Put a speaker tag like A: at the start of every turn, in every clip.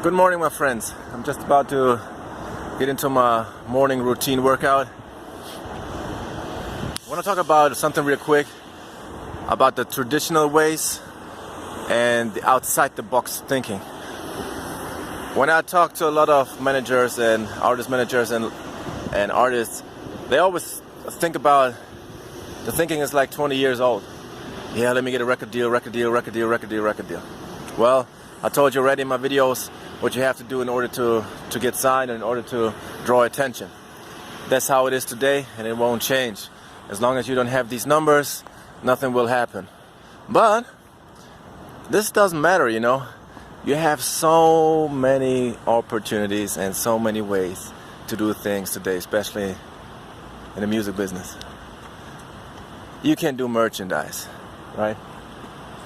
A: Good morning, my friends. I'm just about to get into my morning routine workout. I want to talk about something real quick about the traditional ways and the outside the box thinking. When I talk to a lot of managers and artist managers and artists, they always think about the thinking is like 20 years old. Yeah, let me get a record deal. Well, I told you already in my videos what you have to do in order to get signed and in order to draw attention. That's how it is today, and it won't change. As long as you don't have these numbers, nothing will happen. But this doesn't matter, you know. You have so many opportunities and so many ways to do things today, especially in the music business. You can do merchandise, right?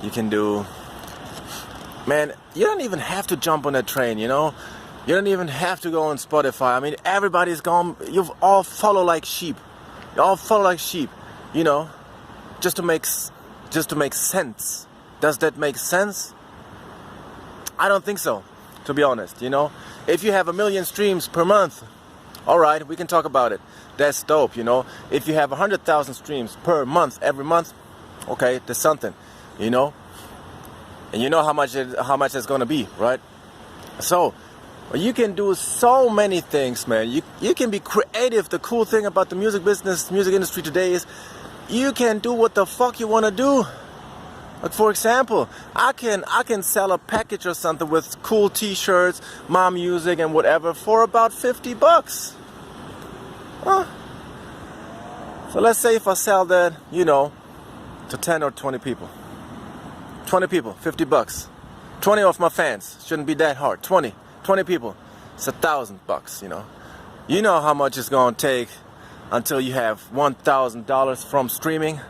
A: You can do... Man, you don't even have to jump on that train, you know? You don't even have to go on Spotify. I mean, everybody's gone. You all follow like sheep. You all follow like sheep, you know? Just to make sense. Does that make sense? I don't think so, to be honest, you know? If you have 1 million streams per month, all right, we can talk about it. That's dope, you know? If you have 100,000 streams per month, every month, okay, there's something, you know? And you know how much it's gonna be, right? So you can do so many things, man. You can be creative. The cool thing about the music business, music industry today is you can do what the fuck you wanna do. Like for example, I can sell a package or something with cool t-shirts, my music and whatever for about $50. Huh? So let's say if I sell that, you know, to 10 or 20 people. 20 people, $50. 20 of my fans, shouldn't be that hard. 20 people, it's $1,000, you know. You know how much it's gonna take until you have $1,000 from streaming,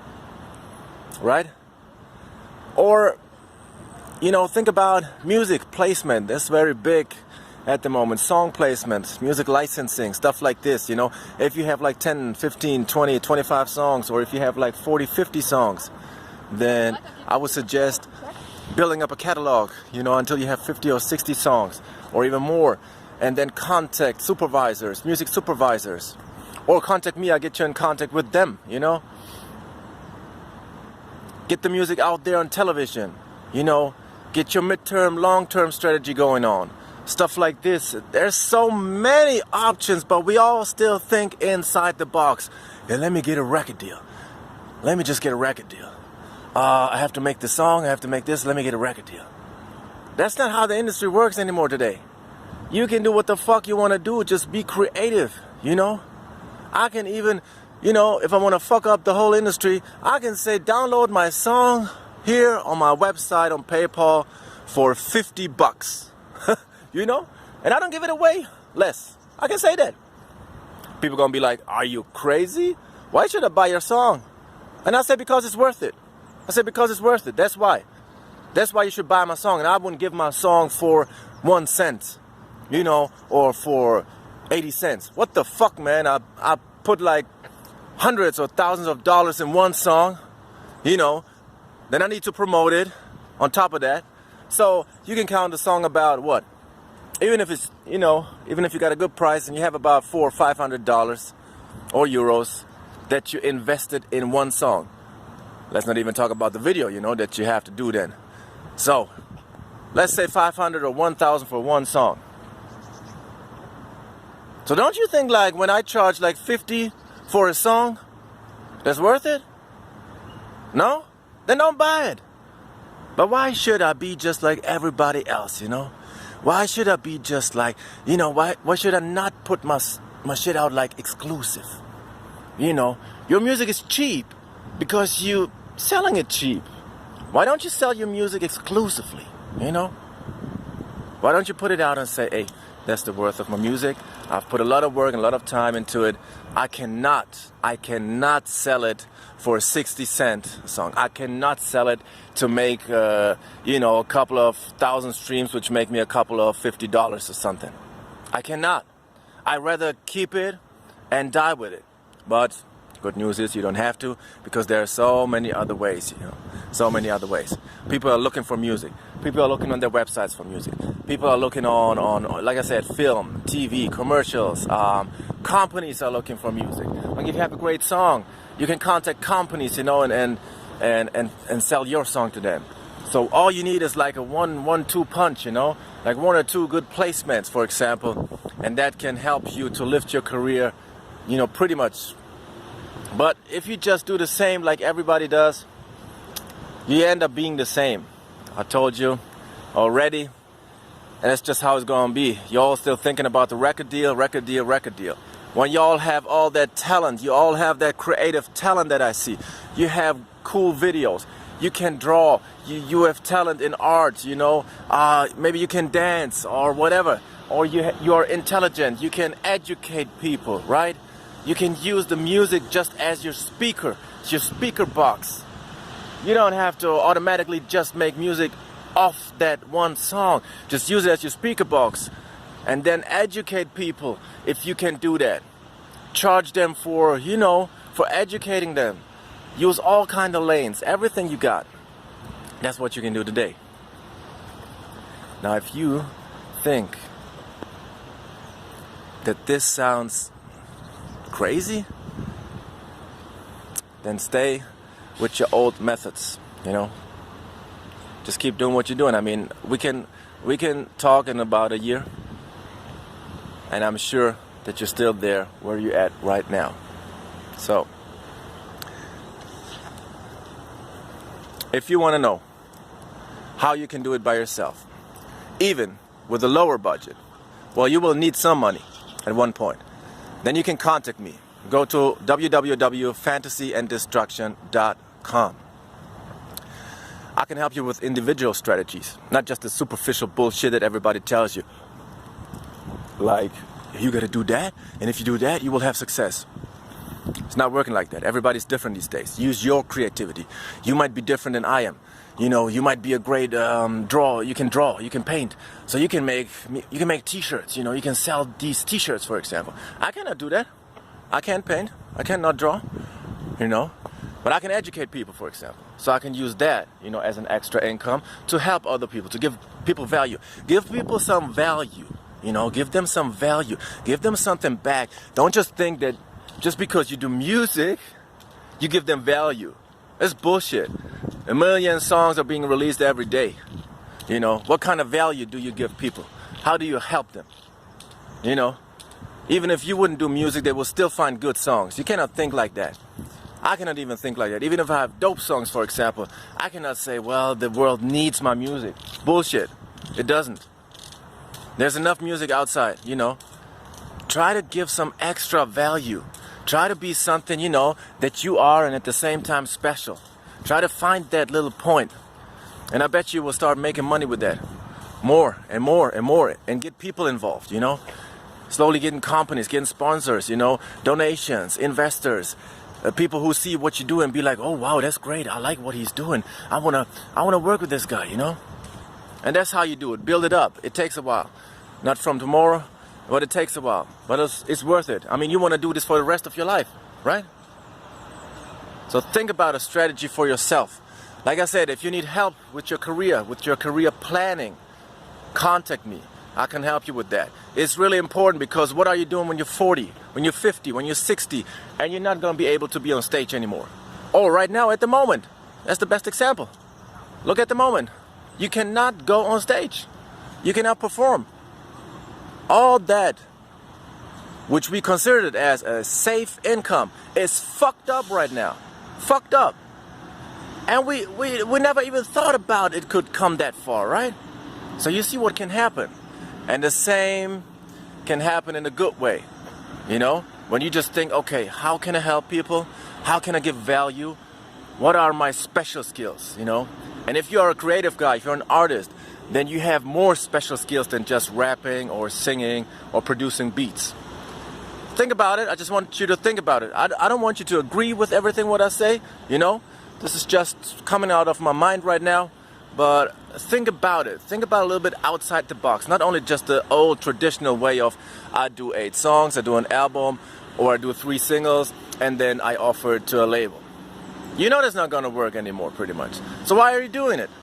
A: right? Or, you know, think about music placement. That's very big at the moment. Song placement, music licensing, stuff like this, you know. If you have like 10, 15, 20, 25 songs, or if you have like 40, 50 songs, then I would suggest building up a catalog, you know, until you have 50 or 60 songs or even more, and then contact supervisors, music supervisors, or contact me. I get you in contact with them, you know. Get the music out there on television, you know. Get your midterm, long-term strategy going on, stuff like this. There's so many options, but we all still think inside the box. Yeah, let me get a record deal. Let me just get a record deal. I have to make this song, I have to make this, let me get a record deal. That's not how the industry works anymore today. You can do what the fuck you want to do, just be creative, you know? I can even, you know, if I want to fuck up the whole industry, I can say download my song here on my website on PayPal for $50. You know? And I don't give it away less. I can say that. People gonna be like, are you crazy? Why should I buy your song? And I say because it's worth it. I said because it's worth it. That's why. That's why you should buy my song. And I wouldn't give my song for 1 cent, you know, or for 80 cents. What the fuck, man? I put like hundreds or thousands of dollars in one song, you know. Then I need to promote it on top of that. So you can count the song about what? Even if it's, you know, even if you got a good price and you have about $400 or $500 or euros that you invested in one song. Let's not even talk about the video, you know, that you have to do then. So, let's say 500 or 1,000 for one song. So don't you think like when I charge like 50 for a song, that's worth it? No? Then don't buy it. But why should I be just like everybody else, you know? Why should I be just like, you know, why should I not put my shit out like exclusive? You know, your music is cheap because you selling it cheap. Why don't you sell your music exclusively, you know? Why don't you put it out and say, hey, that's the worth of my music. I've put a lot of work and a lot of time into it. I cannot sell it for a 60-cent song. I cannot sell it to make, you know, a couple of thousand streams, which make me a couple of $50 or something. I cannot. I'd rather keep it and die with it. But Good news is you don't have to, because there are so many other ways, you know, so many other ways. People are looking for music. People are looking on their websites for music. People are looking on like I said, film, TV, commercials. Companies are looking for music. Like if you have a great song, you can contact companies, you know, and sell your song to them. So all you need is like a 1-2 punch, you know, like 1 or 2 good placements, for example, and that can help you to lift your career, you know, pretty much. But if you just do the same like everybody does, you end up being the same. I told you already, and that's just how it's gonna be. You're all still thinking about the record deal. When y'all have all that talent, you all have that creative talent that I see. You have cool videos. You can draw, you have talent in art, you know, maybe you can dance or whatever, or you are intelligent, you can educate people, right? You can use the music just as your speaker, your speaker box. You don't have to automatically just make music off that one song. Just use it as your speaker box and then educate people if you can do that. Charge them for, you know, for educating them. Use all kind of lanes, everything you got. That's what you can do today. Now, if you think that this sounds crazy, then stay with your old methods, you know. Just keep doing what you're doing. I mean, we can talk in about a year, and I'm sure that you're still there where you're at right now. So, if you want to know how you can do it by yourself, even with a lower budget, well, you will need some money at one point. Then you can contact me. Go to www.fantasyanddestruction.com. I can help you with individual strategies, not just the superficial bullshit that everybody tells you. Like, you gotta do that, and if you do that, you will have success. It's not working like that. Everybody's different these days. Use your creativity. You might be different than I am. You know, you might be a great drawer. You can draw. You can paint. So you can make T-shirts. You know, you can sell these T-shirts, for example. I cannot do that. I can't paint. I cannot draw. You know, but I can educate people, for example. So I can use that, you know, as an extra income to help other people, to give people value. Give people some value. You know, give them some value. Give them something back. Don't just think that just because you do music, you give them value. That's bullshit. 1 million songs are being released every day. You know, what kind of value do you give people? How do you help them? You know, even if you wouldn't do music, they will still find good songs. You cannot think like that. I cannot even think like that. Even if I have dope songs, for example, I cannot say, well, the world needs my music. Bullshit. It doesn't. There's enough music outside, you know. Try to give some extra value. Try to be something, you know, that you are and at the same time special. Try to find that little point. And I bet you will start making money with that. More and more and more. And get people involved, you know. Slowly getting companies, getting sponsors, you know, donations, investors, people who see what you do and be like, oh, wow, that's great. I like what he's doing. I wanna work with this guy, you know. And that's how you do it. Build it up. It takes a while. Not from tomorrow, but it takes a while. But it's worth it. I mean, you want to do this for the rest of your life, right? So think about a strategy for yourself. Like I said, if you need help with your career planning, contact me. I can help you with that. It's really important because what are you doing when you're 40, when you're 50, when you're 60, and you're not going to be able to be on stage anymore? Or right now, at the moment. That's the best example. Look at the moment. You cannot go on stage. You cannot perform. All that, which we considered as a safe income, is fucked up right now. Fucked up. And we never even thought about it could come that far, right? So you see what can happen. And the same can happen in a good way. You know, when you just think, okay, how can I help people? How can I give value? What are my special skills, you know? And if you're a creative guy, if you're an artist, then you have more special skills than just rapping or singing or producing beats. Think about it. I just want you to think about it. I don't want you to agree with everything what I say, you know? This is just coming out of my mind right now. But think about it. Think about a little bit outside the box. Not only just the old traditional way of I do 8 songs, I do an album, or I do 3 singles, and then I offer it to a label. You know that's not gonna work anymore, pretty much. So why are you doing it?